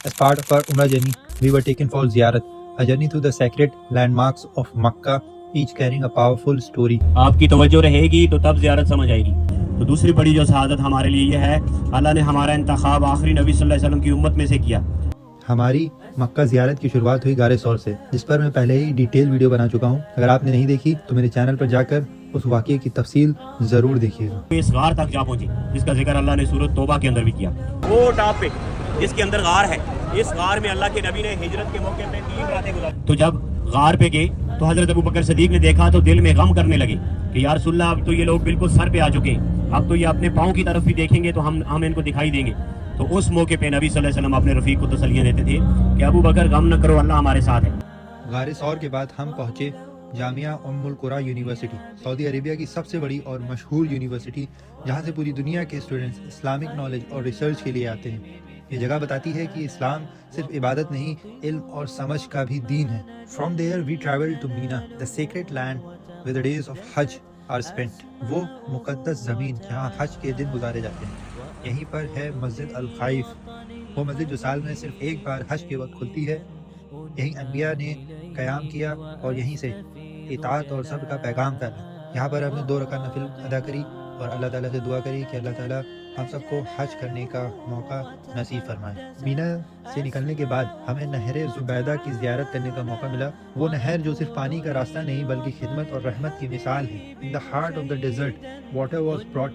As part of our Umrah journey, we were taken for ziyarat, a journey through the sacred landmarks of Makkah, each carrying a powerful story. आपकी तवज्जो रहेगी तो तब ज़ियारत समझ आएगी। तो दूसरी बड़ी जो शहादत हमारे लिए ये है, अल्लाह ने हमारा इंतखाब आखिरी नबी सल्लल्लाहु अलैहि वसल्लम की उम्मत में से किया। हमारी मक्का ज़ियारत की शुरुआत हुई गारे सौर से, जिस पर मैं पहले ही डिटेल वीडियो बना चुका हूँ। अगर आपने नहीं देखी तो मेरे चैनल पर जाकर उस वाक़ये की तफसील ज़रूर देखिएगा। इस गार तक जा पहुंचे जिसका जिक्र अल्लाह ने सूरत तौबा के अंदर भी किया। वो टॉप पे जिसके अंदर गार है, इस गार में अल्लाह के नबी ने हिजरत के मौके पे 3 रातें गुजारी। तो जब गार पे गए तो हजरत अबू बकर सिद्दीक ने देखा तो दिल में गम करने लगे कि या रसूलल्लाह, अब तो ये लोग बिल्कुल सर पे आ चुके हैं, अब तो ये अपने पाँव की तरफ भी देखेंगे तो हम इनको दिखाई देंगे। तो उस मौके पे नबी सल्लल्लाहु अलैहि वसल्लम अपने रफीक को तसल्लियां देते थे कि अबू बकर गम न करो, अल्लाह हमारे साथ है। गारे सौर के बाद हम पहुँचे जामिया उम्मुल कुरा यूनिवर्सिटी, सऊदी अरेबिया की सबसे बड़ी और मशहूर यूनिवर्सिटी, जहाँ से पूरी दुनिया के स्टूडेंट्स इस्लामिक नॉलेज और रिसर्च के लिए आते हैं। ये जगह बताती है कि इस्लाम सिर्फ इबादत नहीं, इल्म और समझ का भी दीन है। From there we travel to Mina, the sacred land with the days of Hajj are spent, वो मुकद्दस ज़मीन जहाँ हज के दिन गुजारे जाते हैं। यहीं पर है मस्जिद अल खाइफ, वो मस्जिद जो साल में सिर्फ एक बार हज के वक्त खुलती है। यहीं अम्बिया ने क़याम किया और यहीं से इताअत और सब्र का पैगाम फैला। यहाँ पर हमने 2 रकात नफिल अदा करी और अल्लाह ताला से दुआ करी कि अल्लाह ताला हम सबको हज करने का मौका नसीब फरमाए। मीना से निकलने के बाद हमें नहर ज़ुबैदा की ज़ियारत करने का मौका मिला। वो नहर जो सिर्फ पानी का रास्ता नहीं बल्कि खिदमत और रहमत की मिसाल है। In the heart of the desert water was brought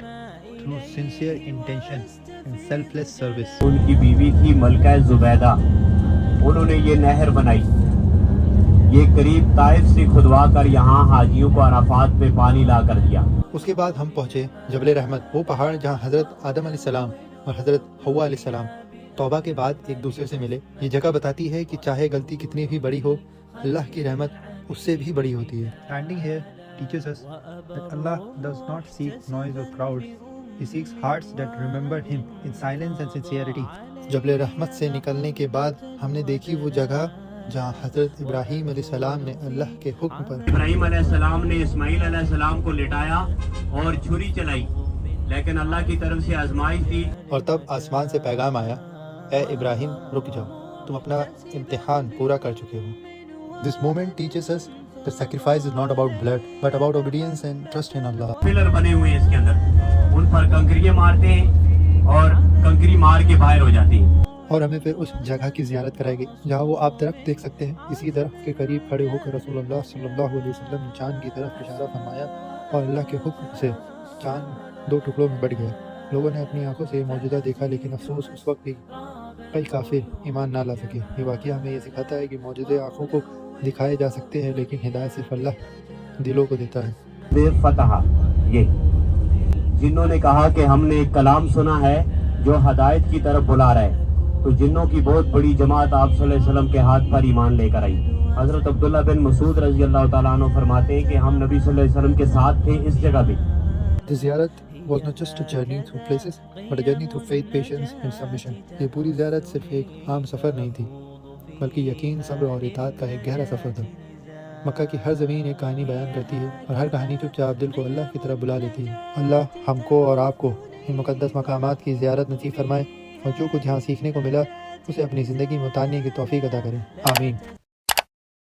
through sincere intention and selfless service. उनकी बीवी थी मलका ज़ुबैदा, उन्होंने ये नहर बनाई। ये करीब ताइफ से खुदवा कर यहाँ हाजियों को अराफात पे पानी ला कर दिया। उसके बाद हम पहुँचे जबल रहमत, वो पहाड़ जहाँ हज़रत आदम अलैहिस्सलाम और हज़रत हव्वा अलैहिस्सलाम तौबा के बाद एक दूसरे से मिले। ये जगह बताती है कि चाहे गलती कितनी भी बड़ी हो, अल्लाह की रहमत उससे भी बड़ी होती है। Standing here teaches us that Allah does not seek noise और crowds, he seeks hearts that remember him in silence and sincerity. जबल रहमत से निकलने के बाद हमने देखी वो जगह जहाँ हज़रत इब्राहीम अलैहिस्सलाम ने अल्लाह के हुक्म पर इब्राहीम अलैहिस्सलाम ने इस्माइल अलैहिस्सलाम को लिटाया और छुरी चलाई, लेकिन अल्लाह की तरफ से आजमाइश थी। और तब आसमान से पैगाम आया, ए इब्राहिम रुक जाओ, तुम अपना इम्तिहान पूरा कर चुके हो। This moment teaches us that sacrifice is not about blood but about obedience and trust in Allah. Pillar बने हुए हैं इसके अंदर, उन पर कंकरियां मारते हैं और कंकरी मार के बाहर हो जाती हैं। और हमें फिर उस जगह की ज़ियारत कराएगी जहाँ वो आप दरख्त देख सकते हैं। इसी दरख्त के करीब खड़े होकर रसूलुल्लाह सल्लल्लाहु अलैहि वसल्लम ने चाँद की तरफ इशारा फरमाया और अल्लाह के हुक्म से चाँद 2 टुकड़ों में बढ़ गया। लोगों ने अपनी आंखों से ये मौजूदा देखा, लेकिन अफसोस उस वक्त भी कई काफिर ईमान ना ला सके। ये वाक़या हमें ये सिखाता है कि मौजूदा आँखों को दिखाए जा सकते हैं, लेकिन हिदायत सिर्फ अल्लाह दिलों को देता है। फतह, ये जिन्होंने कहा कि हमने एक कलाम सुना है जो हदायत की तरफ बुला रहा है, तो जिन्नों की बहुत बड़ी जमात आप सल्लल्लाहु अलैहि वसल्लम के हाथ पर ईमान लेकर आई। हजरत अब्दुल्ला बिन मसूद रज़ी अल्लाह ताला अन्हु फरमाते हैं कि हम नबी सल्लल्लाहु अलैहि वसल्लम के साथ थे इस जगह पे। The ज़ियारत was not just a journey through places, but a journey through faith, patience and submission. ये पूरी ज़ियारत सिर्फ एक आम सफ़र नहीं थी, बल्कि यकीन, सब्र और इताअत का एक गहरा सफ़र था। मक्का की हर ज़मीन एक कहानी बयान करती है और हर कहानी चुपचाप दिल को अल्लाह की तरफ बुला लेती है। अल्लाह हमको और आपको इन मुक़द्दस मकामात की ज़ियारत नसीब फरमाए और जो कुछ यहाँ सीखने को मिला उसे अपनी ज़िंदगी में उतारने की तौफ़ीक अता करें। आमीन।